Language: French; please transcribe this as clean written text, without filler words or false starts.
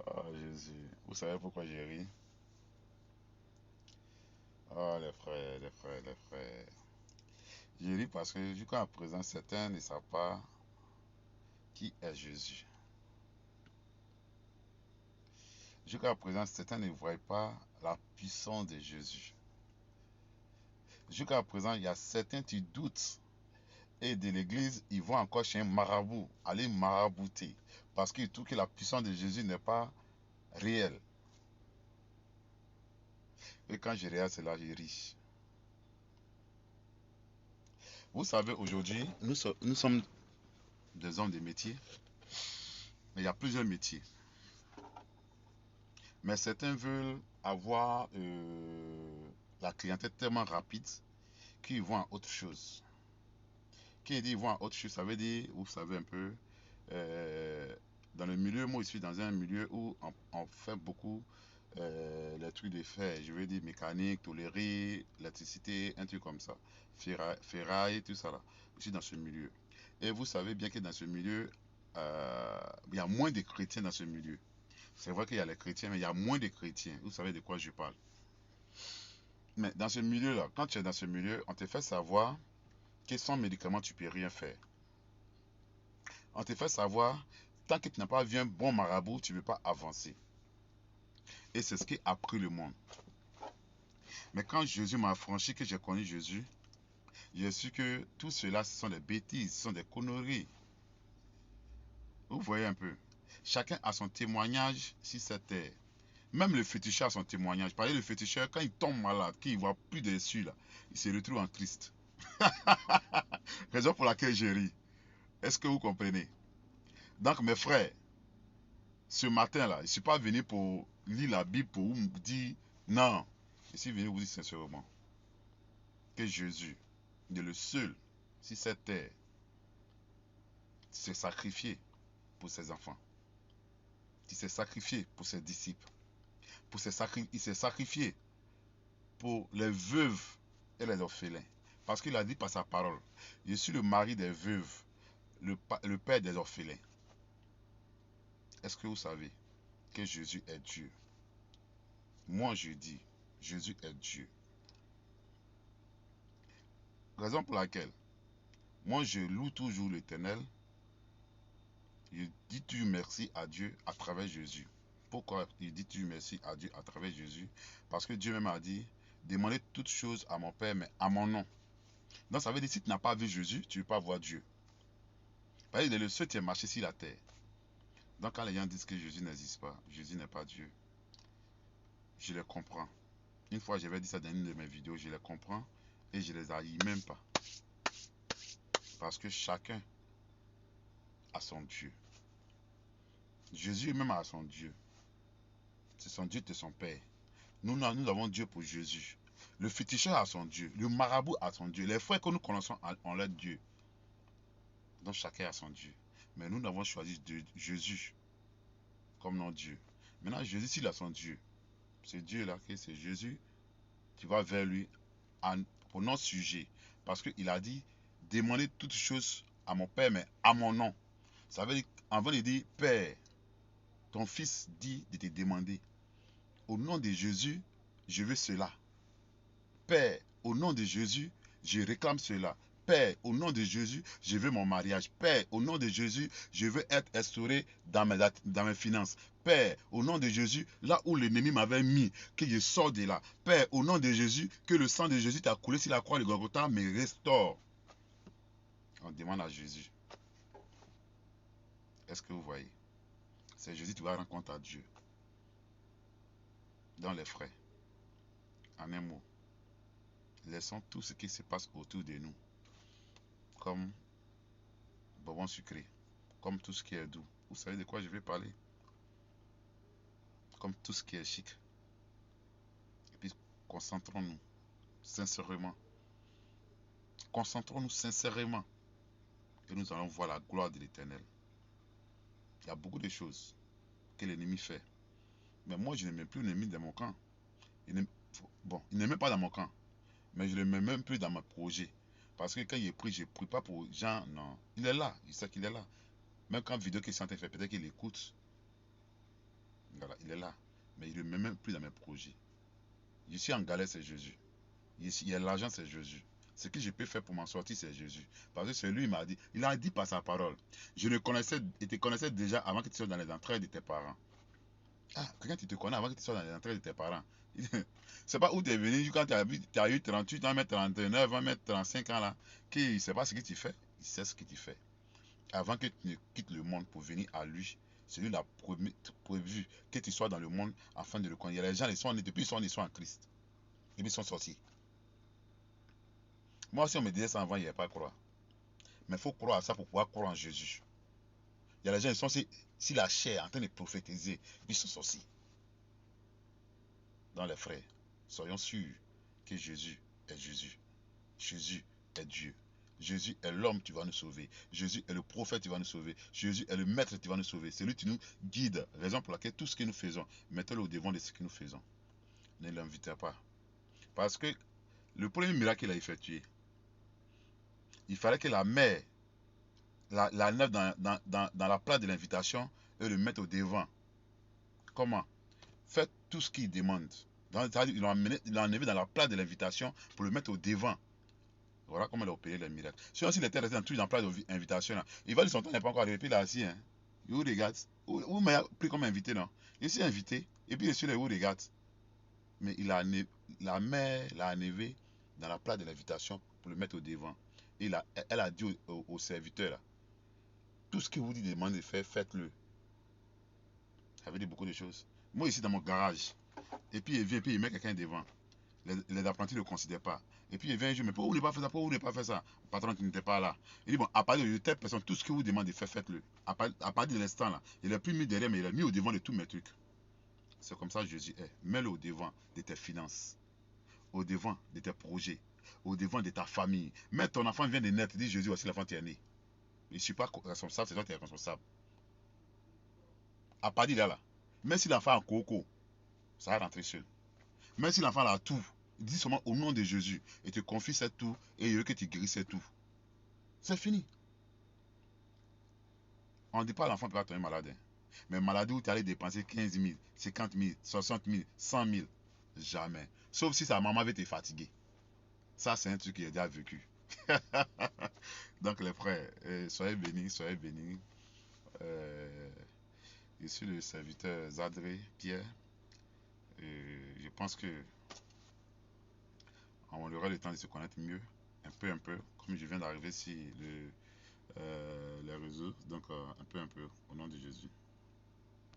Oh Jésus, vous savez pourquoi j'ai ri? Oh les frères, les frères, les frères. J'ai ri parce que jusqu'à présent, certains ne savent pas qui est Jésus. Jusqu'à présent, certains ne voient pas la puissance de Jésus. Jusqu'à présent, il y a certains qui doutent et de l'église, ils vont encore chez un marabout, aller marabouter, parce qu'ils trouvent que la puissance de Jésus n'est pas réelle. Et quand je regarde cela, je ris. Vous savez, aujourd'hui, nous sommes des hommes de métier, mais il y a plusieurs métiers. Mais certains veulent avoir la clientèle tellement rapide qu'ils vont à autre chose. Qui dit ils vont à autre chose, ça veut dire, vous savez un peu, euh, dans le milieu, moi je suis dans un milieu où on fait beaucoup les trucs de fer, je veux dire mécanique, tôlerie, électricité, un truc comme ça, ferraille, tout ça là. Je suis dans ce milieu. Et vous savez bien que dans ce milieu, il y a moins de chrétiens dans ce milieu. C'est vrai qu'il y a les chrétiens, mais il y a moins de chrétiens. Vous savez de quoi je parle. Mais dans ce milieu-là, quand tu es dans ce milieu, on te fait savoir que sans médicament, tu peux rien faire. On te fait savoir, tant que tu n'as pas vu un bon marabout, tu ne peux pas avancer. Et c'est ce qui a pris le monde. Mais quand Jésus m'a affranchi, que j'ai connu Jésus, j'ai su que tout cela, ce sont des bêtises, ce sont des conneries. Vous voyez un peu. Chacun a son témoignage sur cette terre. Même le féticheur a son témoignage. Par exemple, le féticheur, quand il tombe malade, qu'il ne voit plus dessus, là, il se retrouve en Christ. Raison pour laquelle je ris. Est-ce que vous comprenez? Donc, mes frères, ce matin-là, je ne suis pas venu pour lire la Bible pour vous dire non. Je suis venu vous dire sincèrement que Jésus est le seul sur cette terre qui s'est sacrifié pour ses enfants, qui s'est sacrifié pour ses disciples, il s'est sacrifié pour les veuves et les orphelins. Parce qu'il a dit par sa parole, je suis le mari des veuves, le père des orphelins. Est-ce que vous savez que Jésus est Dieu? Moi je dis, Jésus est Dieu. Raison pour laquelle, moi je loue toujours l'Éternel. Je dis toujours merci à Dieu à travers Jésus. Pourquoi je dis toujours merci à Dieu à travers Jésus? Parce que Dieu même a dit, demandez toutes choses à mon Père, mais à mon nom. Donc ça veut dire, si tu n'as pas vu Jésus, tu ne peux pas voir Dieu. Parce qu'il est le seul qui est marché sur la terre. Donc quand les gens disent que Jésus n'existe pas, Jésus n'est pas Dieu, je les comprends. Une fois, j'avais dit ça dans une de mes vidéos, je les comprends et je les haïs même pas. Parce que chacun a son Dieu. Jésus même a son Dieu. C'est son Dieu de son Père. Nous avons Dieu pour Jésus. Le féticheur a son Dieu. Le marabout a son Dieu. Les frères que nous connaissons ont leur Dieu. Donc chacun a son Dieu. Mais nous avons choisi Jésus comme notre Dieu. Maintenant, Jésus, s'il a son Dieu, ce Dieu-là, c'est Jésus, tu vas vers lui pour notre sujet. Parce qu'il a dit, demandez toutes choses à mon Père, mais à mon nom. Ça veut dire, avant de dire, Père, ton fils dit de te demander, au nom de Jésus, je veux cela. Père, au nom de Jésus, je réclame cela. Père, au nom de Jésus, je veux mon mariage. Père, au nom de Jésus, je veux être instauré dans mes finances. Père, au nom de Jésus, là où l'ennemi m'avait mis, que je sors de là. Père, au nom de Jésus, que le sang de Jésus t'a coulé sur la croix de Golgotha me restaure. On demande à Jésus. Est-ce que vous voyez? C'est Jésus qui va rendre compte à Dieu. Dans les frais. En un mot. Laissons tout ce qui se passe autour de nous. Comme bonbon sucré. Comme tout ce qui est doux. Vous savez de quoi je vais parler? Comme tout ce qui est chic. Et puis concentrons-nous sincèrement. Concentrons-nous sincèrement. Et nous allons voir la gloire de l'Éternel. Il y a beaucoup de choses que l'ennemi fait. Mais moi, je ne mets plus l'ennemi dans mon camp. Bon, il n'est même pas dans mon camp. Mais je ne le mets même plus dans mon projet. Parce que quand il est pris, je ne prie pas pour gens. Non. Il est là. Il sait qu'il est là. Même quand vidéo qu'il est en train de faire, peut-être qu'il écoute. Voilà, il est là. Mais il ne me met même plus dans mes projets. Je suis en galère, c'est Jésus. Il y a l'argent, c'est Jésus. Ce que je peux faire pour m'en sortir, c'est Jésus. Parce que c'est lui, il m'a dit. Il a dit par sa parole. Je ne connaissais, il te connaissais déjà avant que tu sois dans les entrailles de tes parents. Ah, quelqu'un qui te connaît avant que tu sois dans les entrailles de tes parents. C'est pas où tu es venu quand tu as eu 38 ans, mettre 39 ans, mettre 35 ans là. Qui ne sait pas ce que tu fais. Il sait ce que tu fais. Avant que tu ne quittes le monde pour venir à lui. C'est lui qui a prévu que tu sois dans le monde afin de le connaître. Les gens, ils sont nés, depuis ils sont nés, ils sont en Christ. Et puis ils sont sortis. Moi, si on me disait ça avant, il n'y avait pas à croire. Mais il faut croire à ça pour pouvoir croire en Jésus. Il y a des gens, ils sont si la chair en train de prophétiser, puis ils sont sortis. Dans les frères, soyons sûrs que Jésus est Jésus. Jésus est Dieu. Jésus est l'homme qui va nous sauver. Jésus est le prophète qui va nous sauver. Jésus est le maître qui va nous sauver. C'est lui qui nous guide. Raison pour laquelle tout ce que nous faisons, mettez-le au devant de ce que nous faisons. Ne l'invitez pas. Parce que le premier miracle qu'il a effectué, il fallait que la mère la lève dans la place de l'invitation et le mettre au devant. Comment? Faites tout ce qu'il demande. Il l'a enlevé dans la place de l'invitation pour le mettre au devant. Voilà comment il a opéré le miracle. Sinon, s'il était resté dans la place d'invitation, il va dire son temps n'est pas encore arrivé, puis il est assis. Hein. Il vous regarde. Vous m'avez pris comme invité, non? Il s'est invité, et puis il est sur les vous regarde. Mais la mère l'a enlevé dans la place de l'invitation pour le mettre au devant. Et elle a dit au serviteur, là, tout ce que vous dites de demander de faire, faites-le. Ça veut dire beaucoup de choses. Moi, ici, dans mon garage, et puis il vient, puis il met quelqu'un devant. Les apprentis ne le considèrent pas. Et puis il vient un jour, mais pourquoi vous ne pas faire ça? Pourquoi vous ne pas faire ça? Le patron qui n'était pas là. Il dit, bon, à partir de telle personne, tout ce que vous demandez de faire, faites-le. À partir de l'instant là, il n'a plus mis derrière, mais il a mis au devant de tous mes trucs. C'est comme ça que Jésus est. Mets-le au devant de tes finances, au devant de tes projets, au devant de ta famille. Mais ton enfant vient de naître, dit Jésus, voici l'enfant qui est né. Je ne suis pas responsable, c'est toi qui es responsable. À partir de là, même si l'enfant a un coco, ça va rentrer seul. Même si l'enfant a tout, dis seulement au nom de Jésus et te confie cette tout et il veut que tu guérisses tout. C'est fini. On ne dit pas à l'enfant ne peut pas tomber malade. Hein. Mais maladie où tu allais dépenser 15 000, 50 000, 60 000, 100 000, jamais. Sauf si sa maman veut te fatiguer. Ça, c'est un truc qu'il a déjà vécu. Donc, les frères, soyez bénis, soyez bénis. Je suis le serviteur Zadré Pierre. Je pense que on aura le temps de se connaître mieux, un peu, comme je viens d'arriver sur les réseaux, donc un peu, au nom de Jésus.